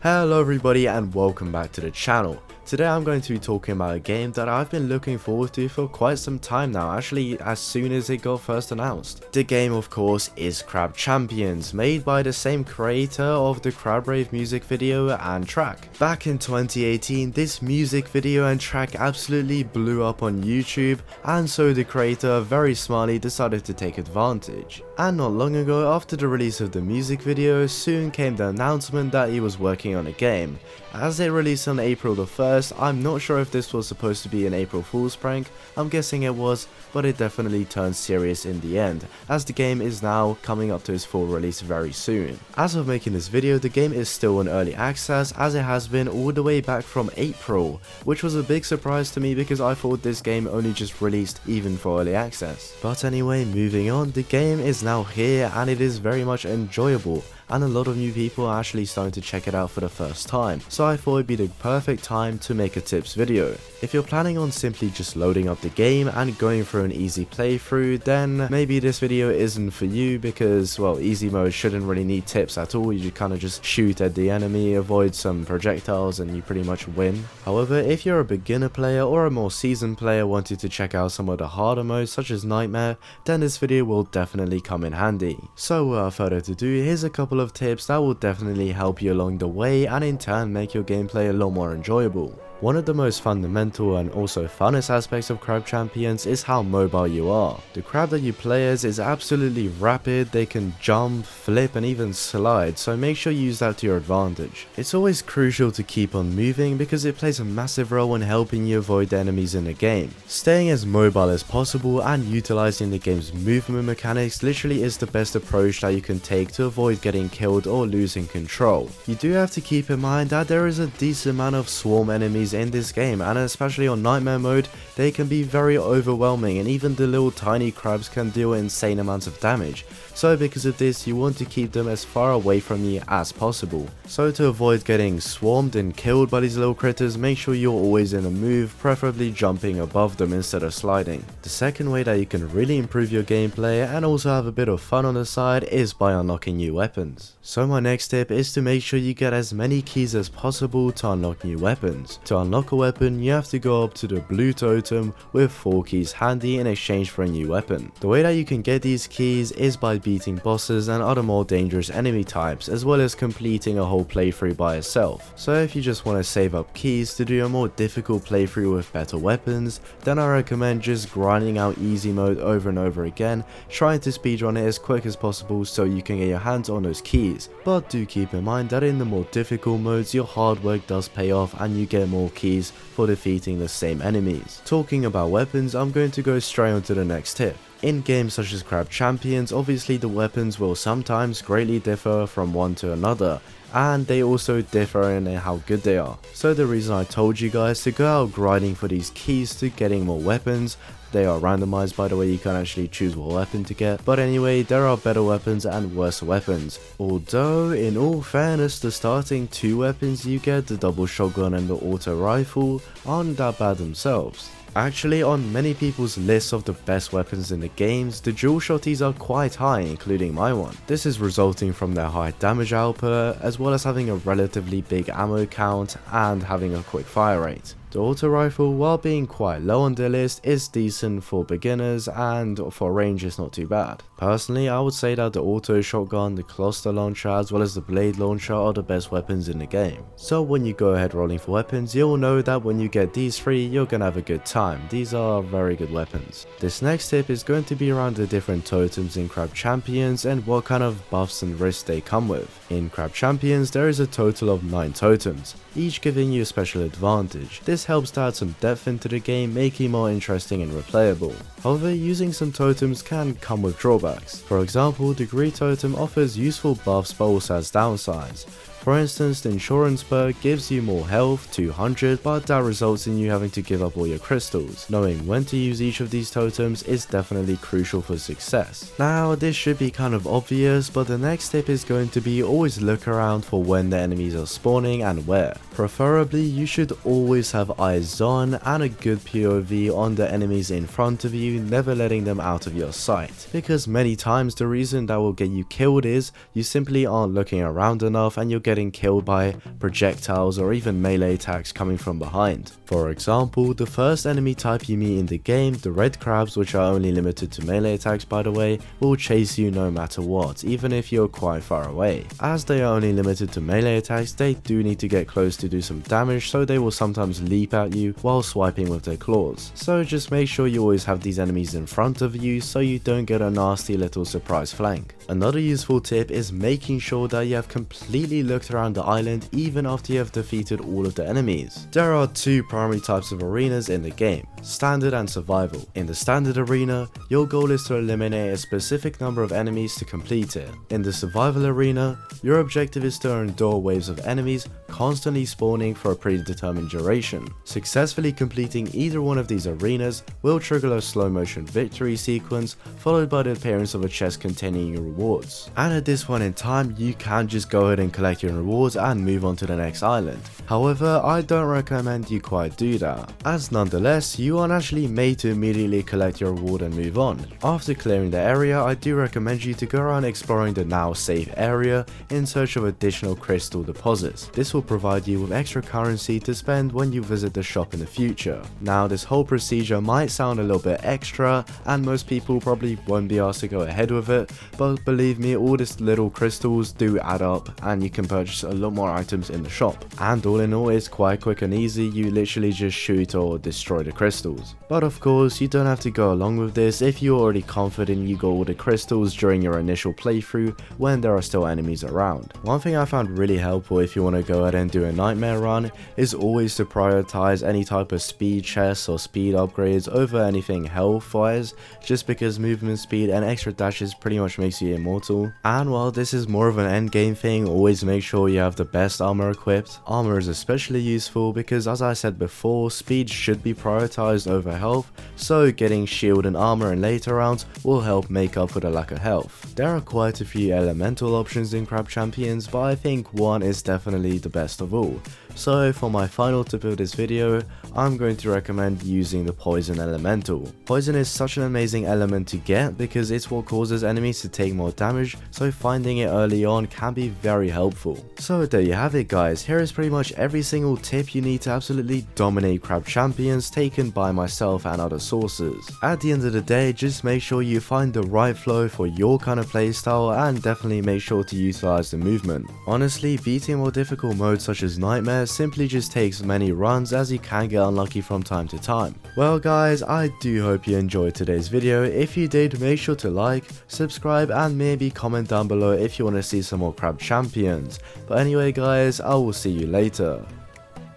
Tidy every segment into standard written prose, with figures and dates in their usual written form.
Hello everybody and welcome back to the channel. Today I'm going to be talking about a game that I've been looking forward to for quite some time now, actually as soon as it got first announced. The game of course is Crab Champions, made by the same creator of the Crab Rave music video and track. Back in 2018, this music video and track absolutely blew up on YouTube, and so the creator very smartly decided to take advantage. And not long ago, after the release of the music video, soon came the announcement that he was working on a game. As it released on April the 1st, I'm not sure if this was supposed to be an April Fool's prank, I'm guessing it was, but it definitely turned serious in the end, as the game is now coming up to its full release very soon. As of making this video, the game is still in early access, as it has been all the way back from April, which was a big surprise to me because I thought this game only just released even for early access. But anyway, moving on, the game is now here and it is very much enjoyable, and a lot of new people are actually starting to check it out for the first time, so I thought it'd be the perfect time to make a tips video. If you're planning on simply just loading up the game and going through an easy playthrough, then maybe this video isn't for you because, well, easy mode shouldn't really need tips at all. You kind of just shoot at the enemy, avoid some projectiles, and you pretty much win. However, if you're a beginner player or a more seasoned player wanting to check out some of the harder modes such as Nightmare, then this video will definitely come in handy. So without further ado, here's a couple of tips that will definitely help you along the way and in turn make your gameplay a lot more enjoyable. One of the most fundamental and also funnest aspects of Crab Champions is how mobile you are. The crab that you play as is absolutely rapid, they can jump, flip and even slide, so make sure you use that to your advantage. It's always crucial to keep on moving because it plays a massive role in helping you avoid the enemies in the game. Staying as mobile as possible and utilizing the game's movement mechanics literally is the best approach that you can take to avoid getting killed or losing control. You do have to keep in mind that there is a decent amount of swarm enemies in this game, and especially on Nightmare mode, they can be very overwhelming and even the little tiny crabs can deal insane amounts of damage. So because of this, you want to keep them as far away from you as possible. So to avoid getting swarmed and killed by these little critters, make sure you're always in a move, preferably jumping above them instead of sliding. The second way that you can really improve your gameplay and also have a bit of fun on the side is by unlocking new weapons. So my next tip is to make sure you get as many keys as possible to unlock new weapons. To unlock a weapon, you have to go up to the blue totem with 4 keys handy in exchange for a new weapon. The way that you can get these keys is by beating bosses and other more dangerous enemy types, as well as completing a whole playthrough by itself. So if you just want to save up keys to do a more difficult playthrough with better weapons, then I recommend just grinding out easy mode over and over again, trying to speedrun it as quick as possible so you can get your hands on those keys. But do keep in mind that in the more difficult modes, your hard work does pay off and you get more keys for defeating the same enemies. Talking about weapons, I'm going to go straight on to the next tip. In games such as Crab Champions, obviously the weapons will sometimes greatly differ from one to another, and they also differ in how good they are. So the reason I told you guys to go out grinding for these keys to getting more weapons, they are randomized by the way, you can actually choose what weapon to get, but anyway, there are better weapons and worse weapons. Although in all fairness, the starting 2 weapons you get, the double shotgun and the auto rifle, aren't that bad themselves. Actually, on many people's lists of the best weapons in the games, the dual shotties are quite high, including my one. This is resulting from their high damage output, as well as having a relatively big ammo count and having a quick fire rate. The auto rifle, while being quite low on the list, is decent for beginners and for range it's not too bad. Personally, I would say that the auto shotgun, the cluster launcher as well as the blade launcher are the best weapons in the game. So when you go ahead rolling for weapons, you'll know that when you get these 3, you're gonna have a good time. These are very good weapons. This next tip is going to be around the different totems in Crab Champions and what kind of buffs and risks they come with. In Crab Champions, there is a total of 9 totems, each giving you a special advantage. This helps to add some depth into the game, making it more interesting and replayable. However, using some totems can come with drawbacks. For example, the Greed totem offers useful buffs but also has downsides. For instance, the Insurance Bird gives you more health, 200, but that results in you having to give up all your crystals. Knowing when to use each of these totems is definitely crucial for success. Now, this should be kind of obvious, but the next tip is going to be always look around for when the enemies are spawning and where. Preferably, you should always have eyes on and a good POV on the enemies in front of you, never letting them out of your sight. Because many times the reason that will get you killed is you simply aren't looking around enough and you're getting getting killed by projectiles or even melee attacks coming from behind. For example, the first enemy type you meet in the game, the red crabs, which are only limited to melee attacks by the way, will chase you no matter what, even if you're quite far away. As they are only limited to melee attacks, they do need to get close to do some damage, so they will sometimes leap at you while swiping with their claws. So just make sure you always have these enemies in front of you so you don't get a nasty little surprise flank. Another useful tip is making sure that you have completely looked around the island even after you have defeated all of the enemies. There are two primary types of arenas in the game, standard and survival. In the standard arena, your goal is to eliminate a specific number of enemies to complete it. In the survival arena, your objective is to endure waves of enemies constantly spawning for a predetermined duration. Successfully completing either one of these arenas will trigger a slow motion victory sequence followed by the appearance of a chest containing your rewards. And at this point in time, you can just go ahead and collect your rewards and move on to the next island. However, I don't recommend you quite do that, as nonetheless you aren't actually made to immediately collect your reward and move on. After clearing the area, I do recommend you to go around exploring the now safe area in search of additional crystal deposits. This will provide you with extra currency to spend when you visit the shop in the future. Now this whole procedure might sound a little bit extra and most people probably won't be asked to go ahead with it, but believe me, all these little crystals do add up and you can purchase a lot more items in the shop. And all in all, it's quite quick and easy, you literally just shoot or destroy the crystals. But of course, you don't have to go along with this if you're already confident you got all the crystals during your initial playthrough when there are still enemies around. One thing I found really helpful if you want to go ahead and do a nightmare run is always to prioritize any type of speed chests or speed upgrades over anything health wise, just because movement speed and extra dashes pretty much makes you immortal. And while this is more of an end game thing, always make sure you have the best armor equipped. Armor is especially useful because, as I said before, speed should be prioritized over health, so getting shield and armor in later rounds will help make up for the lack of health. There are quite a few elemental options in Crab Champions, but I think one is definitely the best of all. So for my final tip of this video, I'm going to recommend using the Poison Elemental. Poison is such an amazing element to get because it's what causes enemies to take more damage, so finding it early on can be very helpful. So there you have it guys, here is pretty much every single tip you need to absolutely dominate Crab Champions taken by myself and other sources. At the end of the day, just make sure you find the right flow for your kind of playstyle and definitely make sure to utilize the movement. Honestly, beating more difficult modes such as Nightmare simply just takes many runs as you can get unlucky from time to time. Well guys, I do hope you enjoyed today's video. If you did, make sure to like, subscribe and maybe comment down below if you want to see some more Crab Champions. But anyway guys, I will see you later.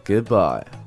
Goodbye.